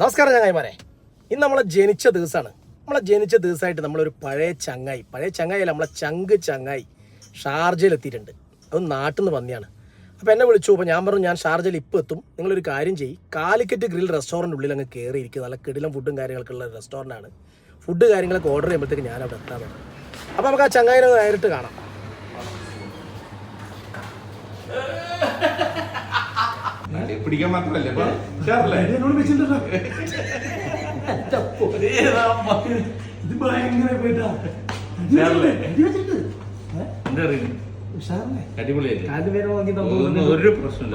നമസ്കാരം ചങ്ങായിമാരെ. ഇന്ന് നമ്മളെ ജനിച്ച ദിവസമാണ്. ജനിച്ച ദിവസമായിട്ട് നമ്മളൊരു പഴയ ചങ്ങായി നമ്മളെ ചങ്ങായി ഷാർജയിലെത്തിയിട്ടുണ്ട്. അത് നാട്ടിൽ നിന്ന് വന്നിയാണ്. അപ്പോൾ എന്നെ വിളിച്ചു. അപ്പോൾ ഞാൻ പറഞ്ഞു ഞാൻ ഷാർജയിൽ ഇപ്പോൾ എത്തും, നിങ്ങളൊരു കാര്യം ചെയ്യും, കാലിക്കറ്റ് ഗ്രിൽ റെസ്റ്റോറൻറ്റ് ഉള്ളിൽ അങ്ങ് കയറിയിരിക്കും. നല്ല കിടിലം ഫുഡും കാര്യങ്ങളൊക്കെ ഉള്ള റെസ്റ്റോറൻ്റാണ്. ഫുഡ് കാര്യങ്ങളൊക്കെ ഓർഡർ ചെയ്യുമ്പോഴത്തേക്ക് ഞാൻ അവിടെ എത്താൻ പറ്റും. അപ്പോൾ നമുക്ക് ആ ചങ്ങായിനെ നേരിട്ട് കാണാം. പിടിക്കാൻ മാത്രല്ലേ ഇത് ഭയങ്കര പോയിട്ടാ ഒരു പ്രശ്നം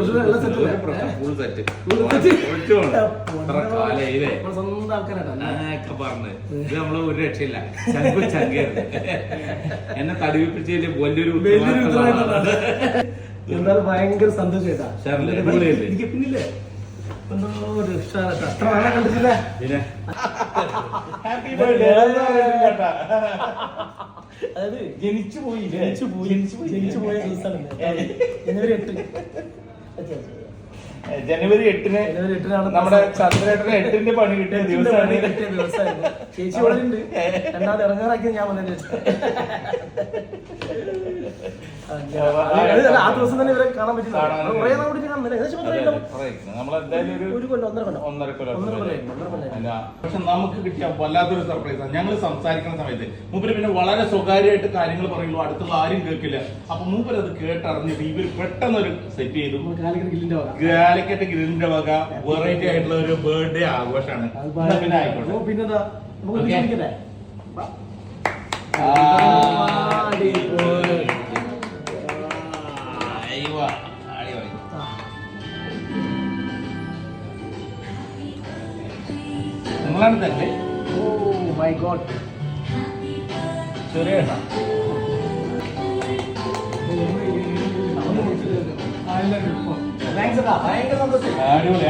പറഞ്ഞ് ഇത് നമ്മള് ഒരു രക്ഷയില്ല. ചങ്കായിരുന്നു എന്നെ തടിവിപ്പിച്ചതില് വലിയൊരു എന്തായാലും ഭയങ്കര സന്തോഷമായിട്ടാ. എനിക്ക് പിന്നില്ലേ കണ്ടിട്ടില്ല. അതായത് ജനിച്ചു പോയ ദിവസമാണ് ജനുവരി 8-ന് നമ്മുടെ ചന്ദ്രേട്ടന് 8-ന്റെ പണി കിട്ടിയ ദിവസമായിരുന്നു. ചേച്ചി ഇവിടെ ഉണ്ട്. രണ്ടാമത് ഇറങ്ങാറാക്കിയത് ഞാൻ വന്നതിന് ആ ദിവസം തന്നെ ഇവരെ കാണാൻ പറ്റില്ല. പക്ഷെ നമുക്ക് കിട്ടിയ വല്ലാത്തൊരു സർപ്രൈസാണ്. ഞങ്ങൾ സംസാരിക്കുന്ന സമയത്ത് മൂപ്പര് പിന്നെ വളരെ സ്വകാര്യമായിട്ട് കാര്യങ്ങൾ പറയുള്ളൂ, അടുത്തുള്ള ആരും കേൾക്കില്ല. അപ്പൊ മൂപ്പര് അത് കേട്ടറിഞ്ഞിട്ട് ഇവര് പെട്ടെന്നൊരു സെറ്റ് ചെയ്തു. കാലിക്കറ്റ് ഗ്രില്ലിന്റെ വക വെറൈറ്റി ആയിട്ടുള്ള ഒരു ബർത്ത്ഡേ ആഘോഷമാണ്. പിന്നെ ആയിക്കോട്ടെ. പിന്നെന്താ നിങ്ങളാണ് തന്നെ. Oh my god. ചെറിയ ഭയങ്കര സന്തോഷം. അടിപൊളി.